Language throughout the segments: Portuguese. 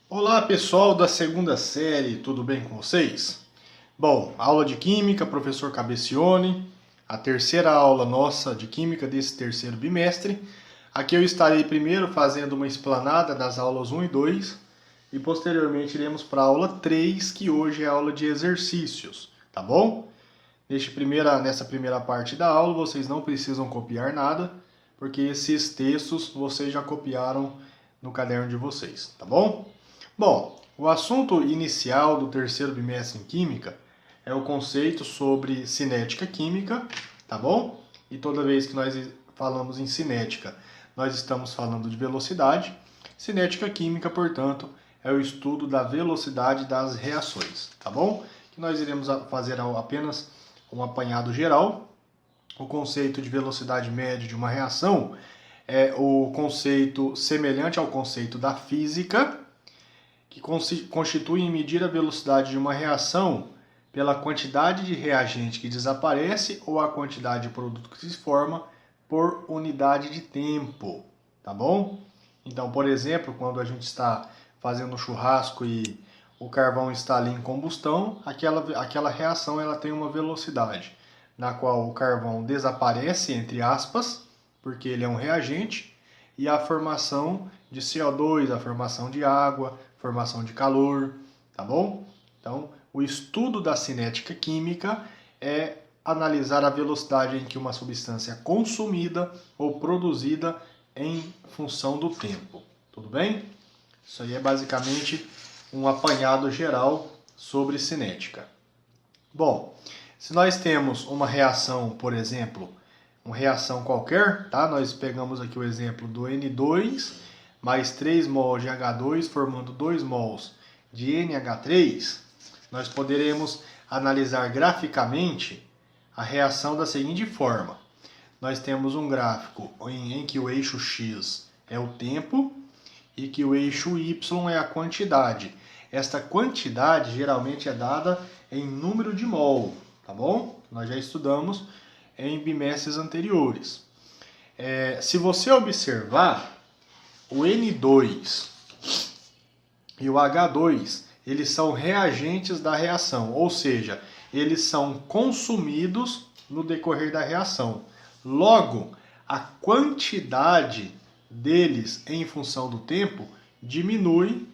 Olá pessoal da segunda série, tudo bem com vocês? Bom, aula de Química, professor Cabecione, a terceira aula nossa de Química desse terceiro bimestre. Aqui eu estarei primeiro fazendo uma explanada das aulas 1 e 2 e posteriormente iremos para a aula 3, que hoje é a aula de exercícios, tá bom? Nessa primeira parte da aula vocês não precisam copiar nada, porque esses textos vocês já copiaram no caderno de vocês, tá bom? Bom, o assunto inicial do terceiro bimestre em Química é o conceito sobre cinética química, tá bom? E toda vez que nós falamos em cinética, nós estamos falando de velocidade. Cinética química, portanto, é o estudo da velocidade das reações, tá bom? Que nós iremos fazer apenas um apanhado geral. O conceito de velocidade média de uma reação é o conceito semelhante ao conceito da física, que constitui em medir a velocidade de uma reação pela quantidade de reagente que desaparece ou a quantidade de produto que se forma por unidade de tempo, tá bom? Então, por exemplo, quando a gente está fazendo um churrasco e o carvão está ali em combustão, aquela reação ela tem uma velocidade na qual o carvão desaparece, entre aspas, porque ele é um reagente, e a formação de CO2, a formação de água, formação de calor, tá bom? Então, o estudo da cinética química é analisar a velocidade em que uma substância é consumida ou produzida em função do tempo. Tudo bem? Isso aí é basicamente um apanhado geral sobre cinética. Bom, se nós temos uma reação, por exemplo, uma reação qualquer, tá? Nós pegamos aqui o exemplo do N2 mais 3 mols de H2 formando 2 mols de NH3, nós poderemos analisar graficamente a reação da seguinte forma. Nós temos um gráfico em que o eixo X é o tempo e que o eixo Y é a quantidade. Esta quantidade geralmente é dada em número de mol, tá bom? Nós já estudamos em bimestres anteriores. Se você observar, o N2 e o H2, eles são reagentes da reação, ou seja, eles são consumidos no decorrer da reação. Logo, a quantidade deles em função do tempo diminui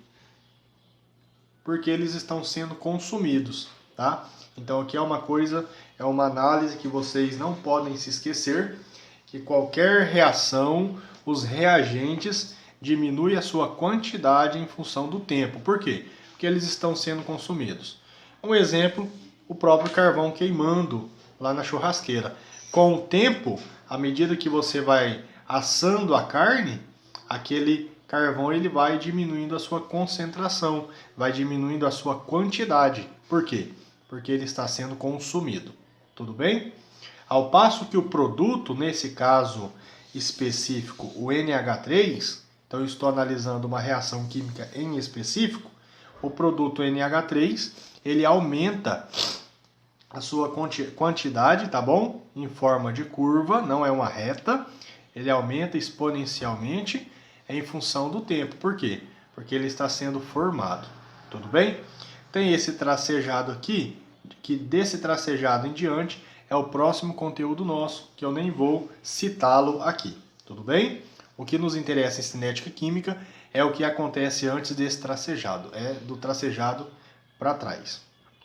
porque eles estão sendo consumidos, tá? Então aqui é uma análise que vocês não podem se esquecer, que qualquer reação, os reagentes diminuem a sua quantidade em função do tempo. Por quê? Porque eles estão sendo consumidos. Um exemplo, o próprio carvão queimando lá na churrasqueira. Com o tempo, à medida que você vai assando a carne, aquele carvão ele vai diminuindo a sua concentração, vai diminuindo a sua quantidade. Por quê? Porque ele está sendo consumido. Tudo bem? Ao passo que o produto, nesse caso específico, o NH3, então eu estou analisando uma reação química em específico, o produto NH3, ele aumenta a sua quantidade, tá bom? Em forma de curva, não é uma reta, ele aumenta exponencialmente em função do tempo. Por quê? Porque ele está sendo formado. Tudo bem? Tem esse tracejado aqui, que desse tracejado em diante é o próximo conteúdo nosso, que eu nem vou citá-lo aqui. Tudo bem? O que nos interessa em cinética química é o que acontece antes desse tracejado, é do tracejado para trás.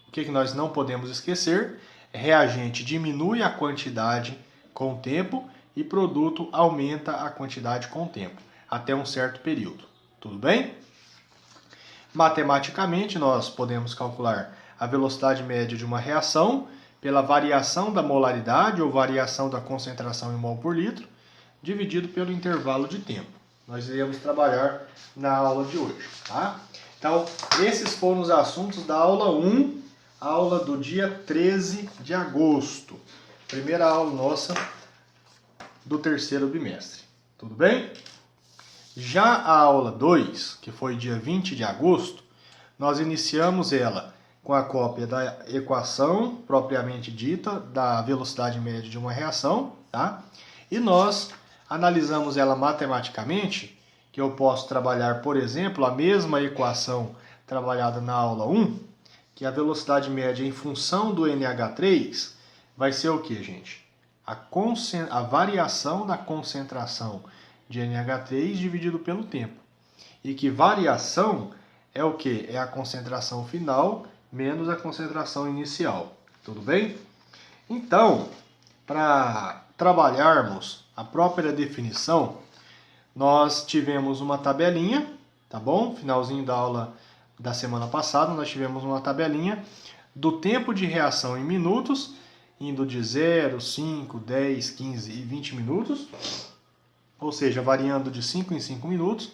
O que nós não podemos esquecer? Reagente diminui a quantidade com o tempo e produto aumenta a quantidade com o tempo, até um certo período. Tudo bem? Matematicamente, nós podemos calcular a velocidade média de uma reação pela variação da molaridade ou variação da concentração em mol por litro, dividido pelo intervalo de tempo. Nós iremos trabalhar na aula de hoje, tá? Então, esses foram os assuntos da aula 1, aula do dia 13 de agosto. Primeira aula nossa do terceiro bimestre. Tudo bem? Já a aula 2, que foi dia 20 de agosto, nós iniciamos ela com a cópia da equação propriamente dita da velocidade média de uma reação, tá? E nós analisamos ela matematicamente, que eu posso trabalhar, por exemplo, a mesma equação trabalhada na aula 1, que a velocidade média em função do NH3 vai ser o que, gente? A variação da concentração de NH3 dividido pelo tempo. E que variação é o que? É a concentração final menos a concentração inicial. Tudo bem? Então, para trabalharmos a própria definição, nós tivemos uma tabelinha, tá bom? Finalzinho da aula da semana passada, nós tivemos uma tabelinha do tempo de reação em minutos, indo de 0, 5, 10, 15 e 20 minutos, ou seja, variando de 5 em 5 minutos,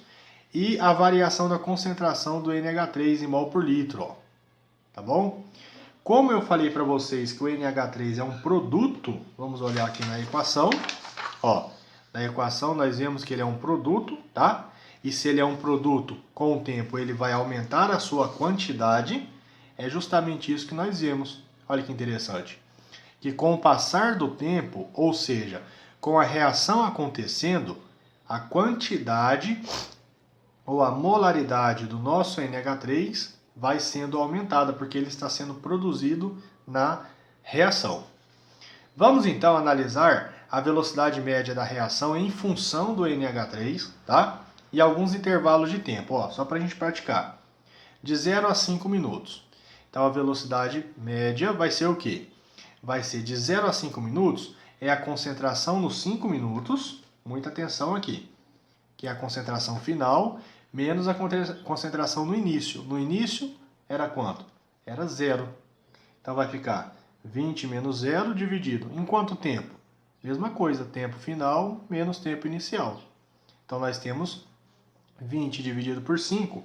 e a variação da concentração do NH3 em mol por litro, ó, tá bom? Como eu falei para vocês que o NH3 é um produto, vamos olhar aqui na equação, ó, na equação nós vemos que ele é um produto, tá? E se ele é um produto, com o tempo ele vai aumentar a sua quantidade, é justamente isso que nós vemos. Olha que interessante. Que com o passar do tempo, ou seja, com a reação acontecendo, a quantidade ou a molaridade do nosso NH3 vai sendo aumentada, porque ele está sendo produzido na reação. Vamos então analisar a velocidade média da reação em função do NH3, tá? E alguns intervalos de tempo, ó, só para a gente praticar. De 0 a 5 minutos. Então a velocidade média vai ser o quê? Vai ser de 0 a 5 minutos, é a concentração nos 5 minutos, muita atenção aqui, que é a concentração final, menos a concentração no início. No início era quanto? Era 0. Então vai ficar 20 menos 0 dividido. Em quanto tempo? Mesma coisa, tempo final menos tempo inicial. Então nós temos 20 dividido por 5,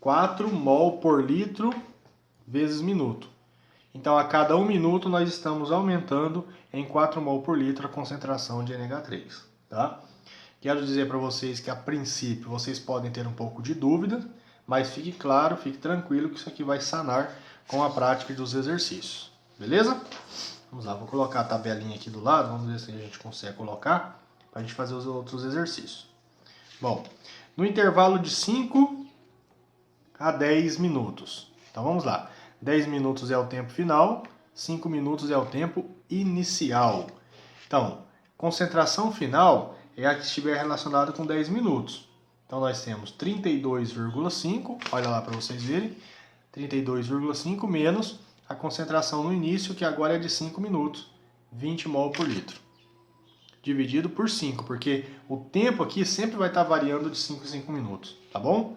4 mol por litro vezes minuto. Então a cada 1 minuto nós estamos aumentando em 4 mol por litro a concentração de NH3. Tá? Quero dizer para vocês que a princípio vocês podem ter um pouco de dúvida, mas fique claro, fique tranquilo que isso aqui vai sanar com a prática dos exercícios. Beleza? Vamos lá, vou colocar a tabelinha aqui do lado, vamos ver se a gente consegue colocar para a gente fazer os outros exercícios. Bom, no intervalo de 5 a 10 minutos. Então vamos lá. 10 minutos é o tempo final, 5 minutos é o tempo inicial. Então, concentração final é a que estiver relacionada com 10 minutos. Então nós temos 32,5, olha lá para vocês verem, 32,5 menos a concentração no início, que agora é de 5 minutos, 20 mol por litro. Dividido por 5, porque o tempo aqui sempre vai estar variando de 5 em 5 minutos, tá bom?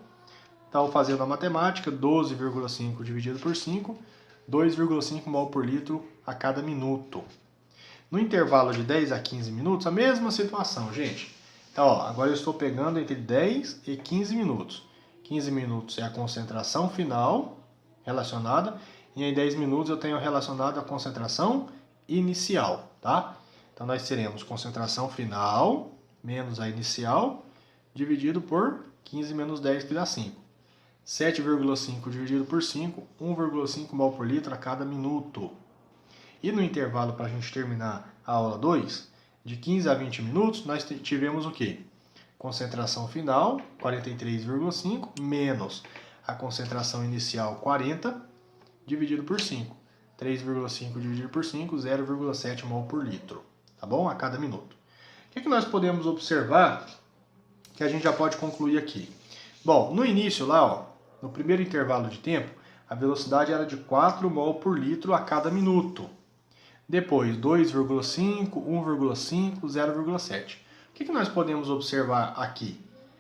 Então, fazendo a matemática, 12,5 dividido por 5, 2,5 mol por litro a cada minuto. No intervalo de 10 a 15 minutos, a mesma situação, gente. Então, ó, agora eu estou pegando entre 10 e 15 minutos. 15 minutos é a concentração final relacionada, e em 10 minutos eu tenho relacionado a concentração inicial, tá? Então nós teremos concentração final menos a inicial dividido por 15 menos 10, que dá 5. 7,5 dividido por 5, 1,5 mol por litro a cada minuto. E no intervalo, para a gente terminar a aula 2, de 15 a 20 minutos, nós tivemos o quê? Concentração final, 43,5, menos a concentração inicial, 40, dividido por 5. 3,5 dividido por 5, 0,7 mol por litro. Tá bom? A cada minuto. O que nós podemos observar que a gente já pode concluir aqui? Bom, no início lá, ó, no primeiro intervalo de tempo, a velocidade era de 4 mol por litro a cada minuto. Depois, 2,5, 1,5, 0,7. O que nós podemos observar aqui?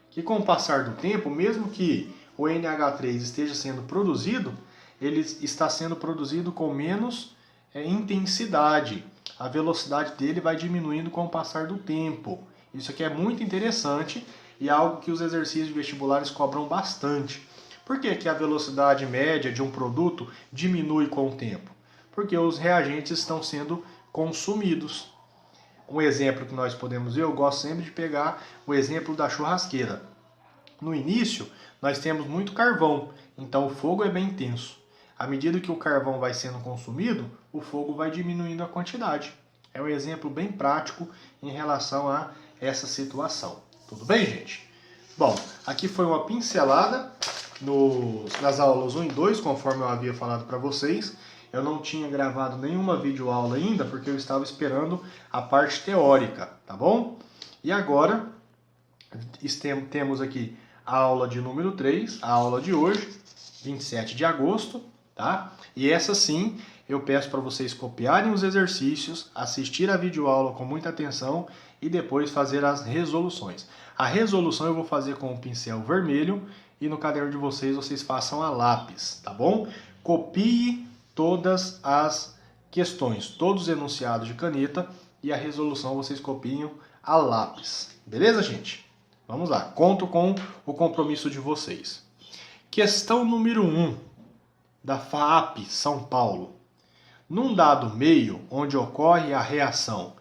Que com o passar do tempo, mesmo que o NH3 esteja sendo produzido, ele está sendo produzido com menos intensidade. A velocidade dele vai diminuindo com o passar do tempo. Isso aqui é muito interessante e é algo que os exercícios vestibulares cobram bastante. Por que que a velocidade média de um produto diminui com o tempo? Porque os reagentes estão sendo consumidos. Um exemplo que nós podemos ver, eu gosto sempre de pegar o exemplo da churrasqueira. No início, nós temos muito carvão, então o fogo é bem intenso. À medida que o carvão vai sendo consumido, o fogo vai diminuindo a quantidade. É um exemplo bem prático em relação a essa situação. Tudo bem, gente? Bom, aqui foi uma pincelada nas aulas 1 e 2, conforme eu havia falado para vocês. Eu não tinha gravado nenhuma videoaula ainda, porque eu estava esperando a parte teórica, tá bom? E agora, temos aqui a aula de número 3, a aula de hoje, 27 de agosto, tá? E essa sim, eu peço para vocês copiarem os exercícios, assistir a videoaula com muita atenção e depois fazer as resoluções. A resolução eu vou fazer com o pincel vermelho e no caderno de vocês façam a lápis, tá bom? Copie todas as questões, todos os enunciados de caneta e a resolução vocês copiam a lápis. Beleza, gente? Vamos lá, conto com o compromisso de vocês. Questão número 1 da FAAP São Paulo. Num dado meio onde ocorre a reação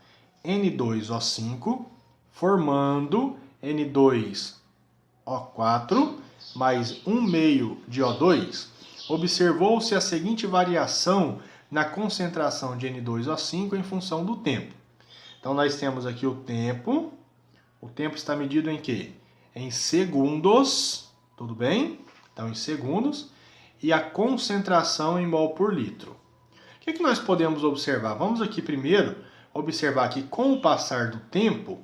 N2O5 formando N2O4 mais 1 meio de O2, observou-se a seguinte variação na concentração de N2O5 em função do tempo. Então nós temos aqui o tempo está medido em quê? Em segundos, tudo bem? Então em segundos, e a concentração em mol por litro. O que nós podemos observar? Vamos aqui primeiro observar que com o passar do tempo,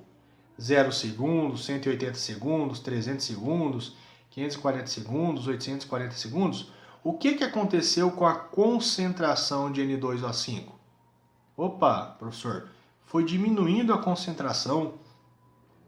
0 segundos, 180 segundos, 300 segundos, 540 segundos, 840 segundos, o que aconteceu com a concentração de N2O5? Opa, professor, foi diminuindo a concentração.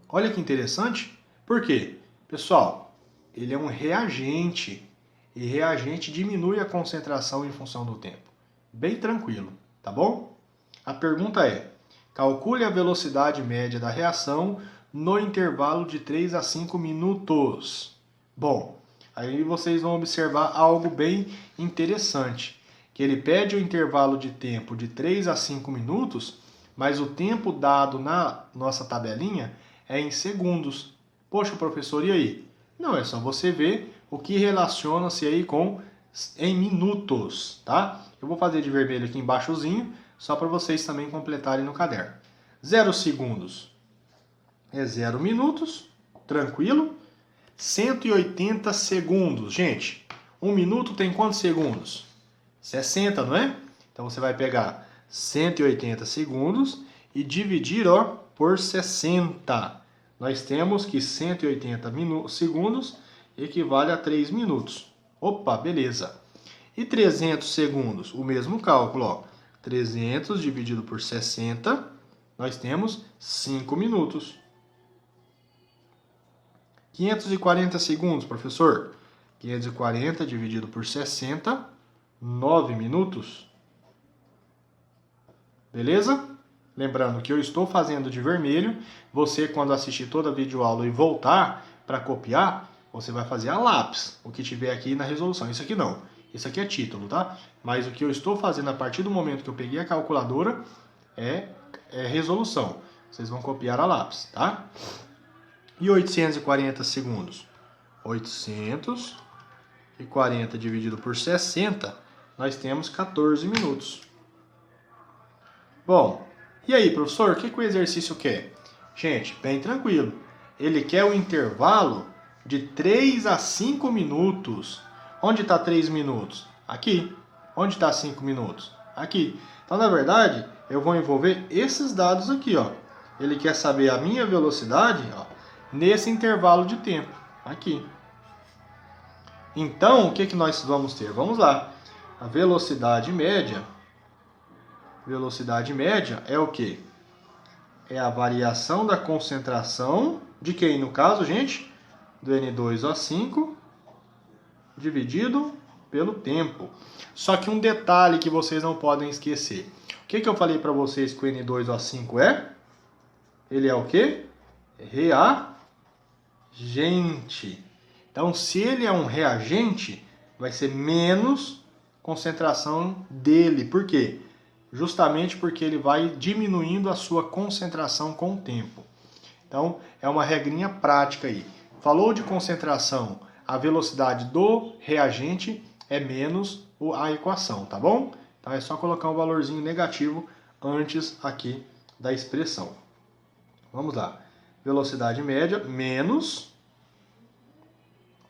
Olha que interessante. Por quê? Pessoal, ele é um reagente e reagente diminui a concentração em função do tempo. Bem tranquilo, tá bom? A pergunta é: calcule a velocidade média da reação no intervalo de 3 a 5 minutos. Bom, aí vocês vão observar algo bem interessante, que ele pede o intervalo de tempo de 3 a 5 minutos, mas o tempo dado na nossa tabelinha é em segundos. Poxa, professor, e aí? Não, é só você ver o que relaciona-se aí com em minutos, tá? Eu vou fazer de vermelho aqui embaixozinho, só para vocês também completarem no caderno. 0 segundos é 0 minutos, tranquilo. 180 segundos. Gente, 1 minuto tem quantos segundos? 60, não é? Então você vai pegar 180 segundos e dividir por 60. Nós temos que 180 segundos equivale a 3 minutos. Opa, beleza. E 300 segundos? O mesmo cálculo. 300 dividido por 60, nós temos 5 minutos. 540 segundos, professor. 540 dividido por 60, 9 minutos. Beleza? Lembrando que eu estou fazendo de vermelho. Você, quando assistir toda a videoaula e voltar para copiar, você vai fazer a lápis, o que tiver aqui na resolução. Isso aqui não. Isso aqui é título, tá? Mas o que eu estou fazendo a partir do momento que eu peguei a calculadora é resolução. Vocês vão copiar a lápis, tá? E 840 segundos? 840 dividido por 60, nós temos 14 minutos. Bom, e aí, professor, o que o exercício quer? Gente, bem tranquilo. Ele quer o intervalo de 3 a 5 minutos. Onde está 3 minutos? Aqui. Onde está 5 minutos? Aqui. Então, na verdade, eu vou envolver esses dados aqui, ó. Ele quer saber a minha velocidade, ó, nesse intervalo de tempo. Aqui. Então, o que nós vamos ter? Vamos lá. A velocidade média. Velocidade média é o quê? É a variação da concentração de quem, no caso, gente? Do N2O5 dividido pelo tempo. Só que um detalhe que vocês não podem esquecer. O que eu falei para vocês que o N2O5 é? Ele é o quê? Reagente. Então, se ele é um reagente, vai ser menos concentração dele. Por quê? Justamente porque ele vai diminuindo a sua concentração com o tempo. Então, é uma regrinha prática aí. Falou de concentração, a velocidade do reagente é menos a equação, tá bom? Então, é só colocar um valorzinho negativo antes aqui da expressão. Vamos lá. Velocidade média menos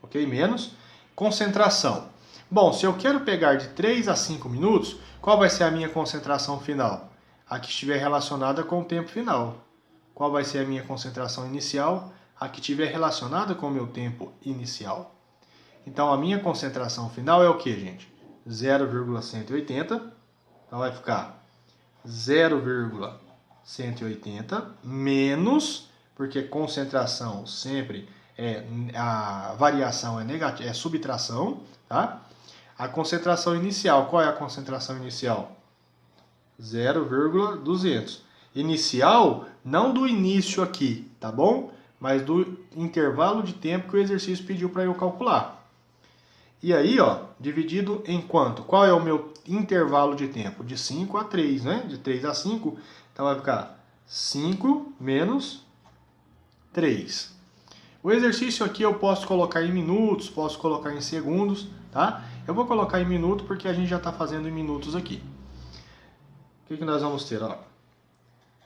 ok? Menos concentração. Bom, se eu quero pegar de 3 a 5 minutos, qual vai ser a minha concentração final? A que estiver relacionada com o tempo final. Qual vai ser a minha concentração inicial? A que estiver relacionada com o meu tempo inicial. Então, a minha concentração final é o que, gente? 0,180. Então, vai ficar 0,180 menos, porque concentração sempre a variação é negativa, é subtração, tá? A concentração inicial, qual é a concentração inicial? 0,200. Inicial, não do início aqui, tá bom? Mas do intervalo de tempo que o exercício pediu para eu calcular. E aí, ó, dividido em quanto? Qual é o meu intervalo de tempo? De 5 a 3, né? De 3 a 5, então vai ficar 5 menos 3. O exercício aqui eu posso colocar em minutos, posso colocar em segundos, tá? Eu vou colocar em minuto porque a gente já está fazendo em minutos aqui. O que nós vamos ter, ó?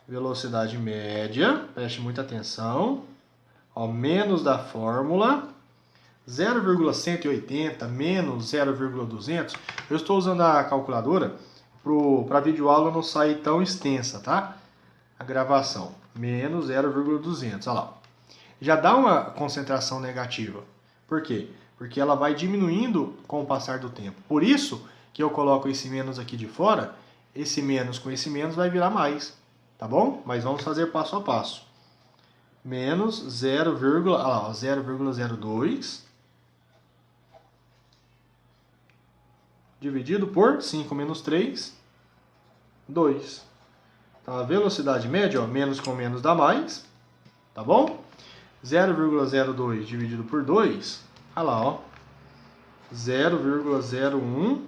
Velocidade média, preste muita atenção, ó, menos da fórmula, 0,180 menos 0,200. Eu estou usando a calculadora para a videoaula não sair tão extensa, tá? A gravação, menos 0,200, olha lá. Já dá uma concentração negativa. Por quê? Porque ela vai diminuindo com o passar do tempo. Por isso que eu coloco esse menos aqui de fora, esse menos com esse menos vai virar mais, tá bom? Mas vamos fazer passo a passo. Menos 0,02 dividido por 5 menos 3, 2. Então a velocidade média, ó, menos com menos dá mais, tá bom? 0,02 dividido por 2, olha lá, ó, 0,01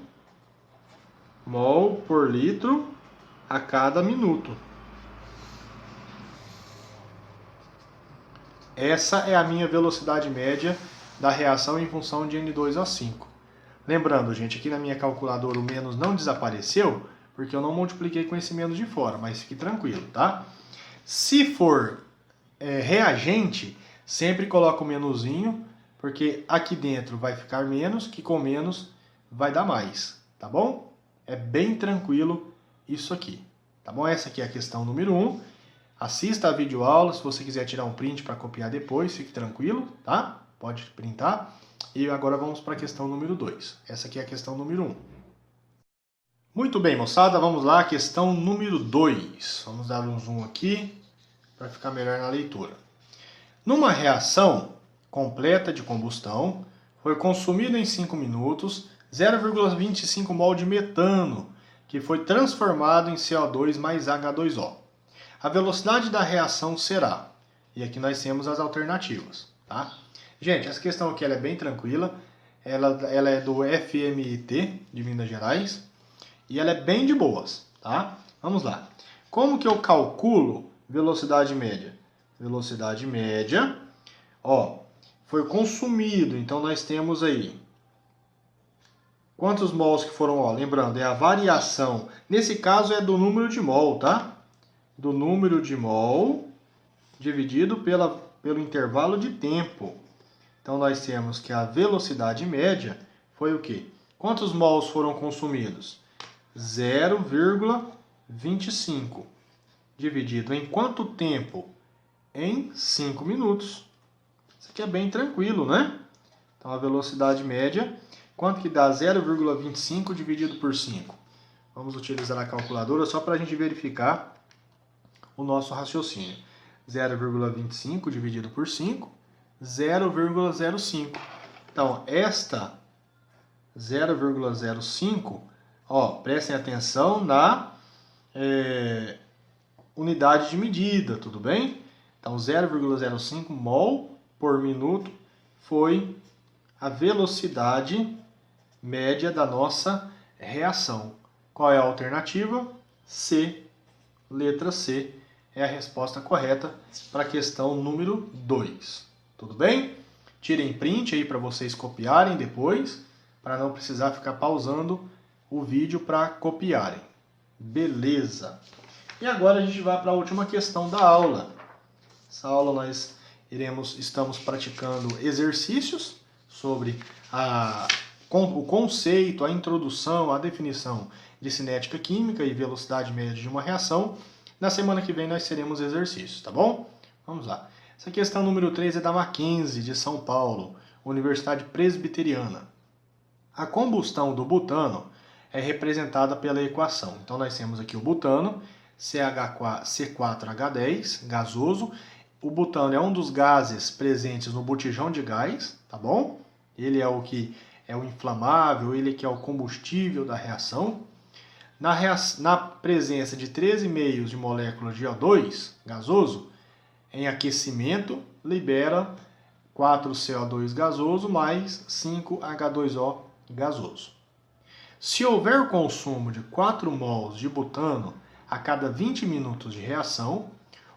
mol por litro a cada minuto. Essa é a minha velocidade média da reação em função de N2O5. Lembrando, gente, aqui na minha calculadora o menos não desapareceu, porque eu não multipliquei com esse menos de fora, mas fique tranquilo, tá? Se for reagente, sempre coloca o menuzinho, porque aqui dentro vai ficar menos, que com menos vai dar mais, tá bom? É bem tranquilo isso aqui, tá bom? Essa aqui é a questão número 1. Assista a videoaula, se você quiser tirar um print para copiar depois, fique tranquilo, tá? Pode printar. E agora vamos para a questão número 2. Essa aqui é a questão número 1. Muito bem, moçada, vamos lá, questão número 2. Vamos dar um zoom aqui para ficar melhor na leitura. Numa reação completa de combustão, foi consumido em 5 minutos 0,25 mol de metano, que foi transformado em CO2 mais H2O. A velocidade da reação será, e aqui nós temos as alternativas, tá? Gente, essa questão aqui ela é bem tranquila, ela é do FMIT de Minas Gerais, e ela é bem de boas, tá? Vamos lá. Como que eu calculo velocidade média? Velocidade média, ó, foi consumido, então nós temos aí quantos mols que foram, ó, lembrando, é a variação, nesse caso é do número de mol, tá? Do número de mol dividido pelo intervalo de tempo. Então, nós temos que a velocidade média foi o quê? Quantos mols foram consumidos? 0,25. Dividido em quanto tempo? Em 5 minutos. Isso aqui é bem tranquilo, né? Então, a velocidade média, quanto que dá 0,25 dividido por 5? Vamos utilizar a calculadora só para a gente verificar o nosso raciocínio. 0,25 dividido por 5, 0,05. Então, esta 0,05, ó, prestem atenção na unidade de medida, tudo bem? Então, 0,05 mol por minuto foi a velocidade média da nossa reação. Qual é a alternativa? C. Letra C é a resposta correta para a questão número 2. Tudo bem? Tirem print aí para vocês copiarem depois, para não precisar ficar pausando o vídeo para copiarem. Beleza! E agora a gente vai para a última questão da aula. Essa aula nós estamos praticando exercícios sobre o conceito, a introdução, a definição de cinética química e velocidade média de uma reação. Na semana que vem nós teremos exercícios, tá bom? Vamos lá. Essa questão número 3 é da Mackenzie, de São Paulo, Universidade Presbiteriana. A combustão do butano é representada pela equação. Então nós temos aqui o butano, C4H10, gasoso. O butano é um dos gases presentes no botijão de gás, tá bom? Ele é o que é o inflamável, ele que é o combustível da reação. Na presença de 13,5 de moléculas de O2, gasoso, em aquecimento, libera 4CO2 gasoso mais 5H2O gasoso. Se houver consumo de 4 mols de butano a cada 20 minutos de reação,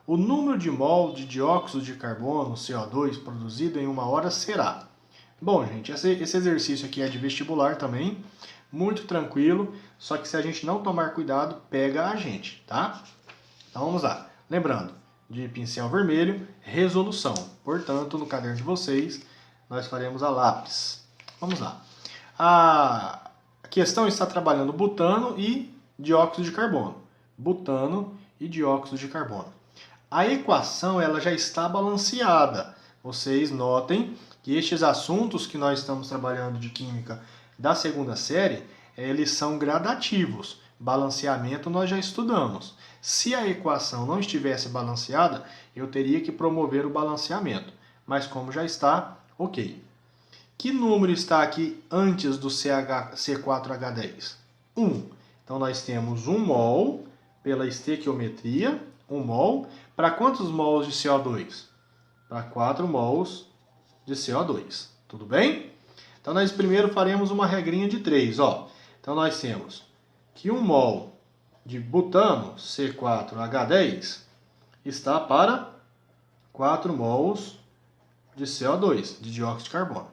o número de mol de dióxido de carbono, CO2, produzido em 1 hora será... Bom, gente, esse exercício aqui é de vestibular também, muito tranquilo, só que se a gente não tomar cuidado, pega a gente, tá? Então vamos lá. Lembrando, de pincel vermelho, resolução. Portanto, no caderno de vocês, nós faremos a lápis. Vamos lá. A questão está trabalhando butano e dióxido de carbono. Butano e dióxido de carbono. A equação ela já está balanceada. Vocês notem que estes assuntos que nós estamos trabalhando de química da segunda série, eles são gradativos. Balanceamento nós já estudamos. Se a equação não estivesse balanceada, eu teria que promover o balanceamento. Mas como já está, ok. Que número está aqui antes do C4H10? 1. Então nós temos 1 mol pela estequiometria, 1 mol. Para quantos mols de CO2? Para 4 mols de CO2. Tudo bem? Então nós primeiro faremos uma regrinha de 3. Ó. Então nós temos que 1 mol de butano, C4H10, está para 4 mols de CO2, de dióxido de carbono.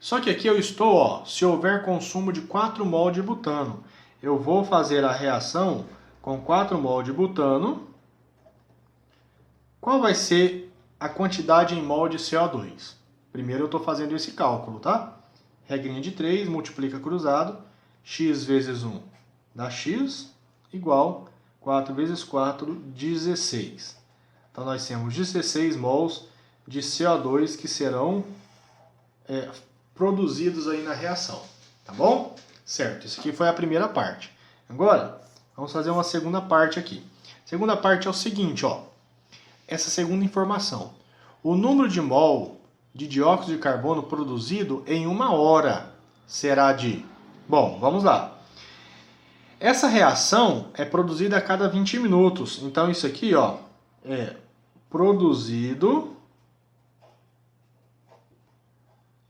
Só que aqui eu estou, ó, se houver consumo de 4 mol de butano, eu vou fazer a reação com 4 mol de butano. Qual vai ser a quantidade em mol de CO2? Primeiro eu estou fazendo esse cálculo, tá? Regrinha de 3, multiplica cruzado, x vezes 1 dá x, igual 4 vezes 4, 16. Então nós temos 16 mols de CO2 que serão produzidos aí na reação, tá bom? Certo, isso aqui foi a primeira parte. Agora, vamos fazer uma segunda parte aqui. A segunda parte é o seguinte, ó. Essa segunda informação. O número de mol de dióxido de carbono produzido em 1 hora será de... Bom, vamos lá. Essa reação é produzida a cada 20 minutos. Então isso aqui, ó, é produzido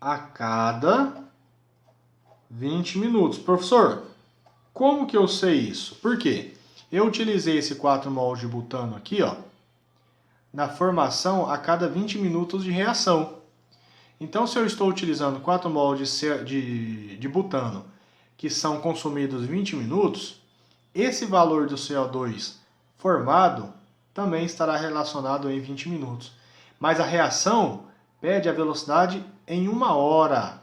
a cada 20 minutos. Professor, como que eu sei isso? Por quê? Eu utilizei esse 4 mols de butano aqui, ó, na formação a cada 20 minutos de reação. Então, se eu estou utilizando 4 mols de butano, que são consumidos 20 minutos, esse valor do CO2 formado também estará relacionado em 20 minutos. Mas a reação pede a velocidade em 1 hora.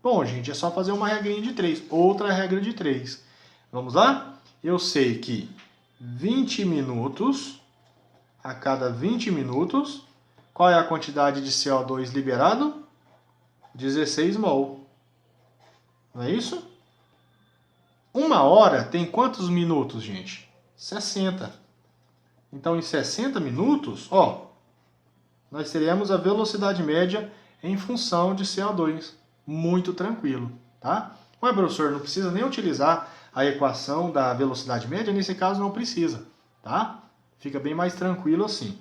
Bom, gente, é só fazer uma regrinha de 3. Outra regra de 3. Vamos lá? Eu sei que 20 minutos, a cada 20 minutos, qual é a quantidade de CO2 liberado? 16 mol. Não é isso? 1 hora tem quantos minutos, gente? 60. Então, em 60 minutos, ó, nós teremos a velocidade média em função de CO2. Muito tranquilo, tá? Mas, professor, não precisa nem utilizar a equação da velocidade média, nesse caso não precisa, tá? Fica bem mais tranquilo assim.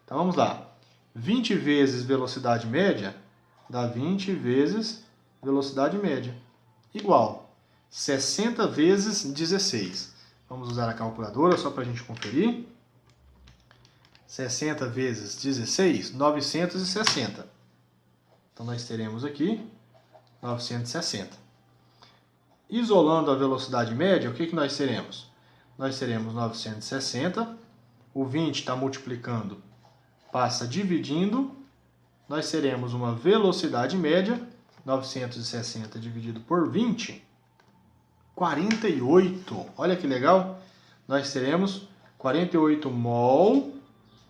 Então, vamos lá. 20 vezes velocidade média dá 20 vezes velocidade média, igual 60 vezes 16. Vamos usar a calculadora só para a gente conferir. 60 vezes 16, 960. Então nós teremos aqui 960. Isolando a velocidade média, o que nós teremos? Nós teremos 960. O 20 está multiplicando, passa dividindo. Nós teremos uma velocidade média 960 dividido por 20, 48. Olha que legal. Nós teremos 48 mol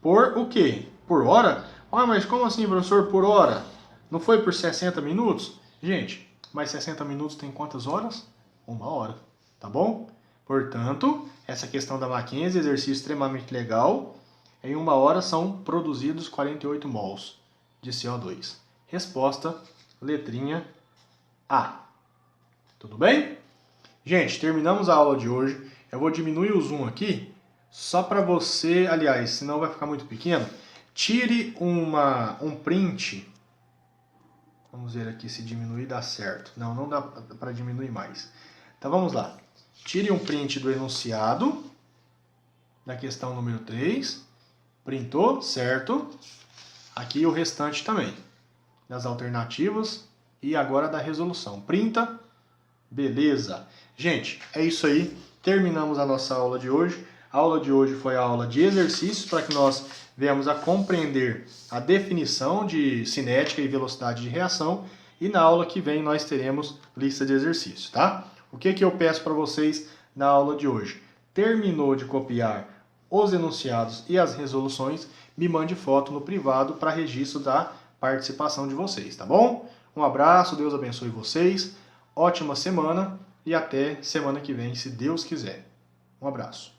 por o quê? Por hora? Ah, mas como assim, professor, por hora? Não foi por 60 minutos? Gente, mas 60 minutos tem quantas horas? 1 hora, tá bom? Portanto, essa questão da Mackenzie, exercício extremamente legal. Em 1 hora são produzidos 48 mols de CO2. Resposta, letrinha A. Tudo bem? Gente, terminamos a aula de hoje. Eu vou diminuir o zoom aqui, só para você, aliás, senão vai ficar muito pequeno. Tire um print. Vamos ver aqui se diminuir dá certo. Não, não dá para diminuir mais. Então vamos lá. Tire um print do enunciado da questão número 3. Printou, certo? Aqui o restante também. Das alternativas e agora da resolução. Printa. Beleza. Gente, é isso aí. Terminamos a nossa aula de hoje. A aula de hoje foi a aula de exercícios para que nós venhamos a compreender a definição de cinética e velocidade de reação. E na aula que vem nós teremos lista de exercícios, tá? O que eu peço para vocês na aula de hoje? Terminou de copiar os enunciados e as resoluções, me mande foto no privado para registro da participação de vocês, tá bom? Um abraço, Deus abençoe vocês, ótima semana e até semana que vem, se Deus quiser. Um abraço.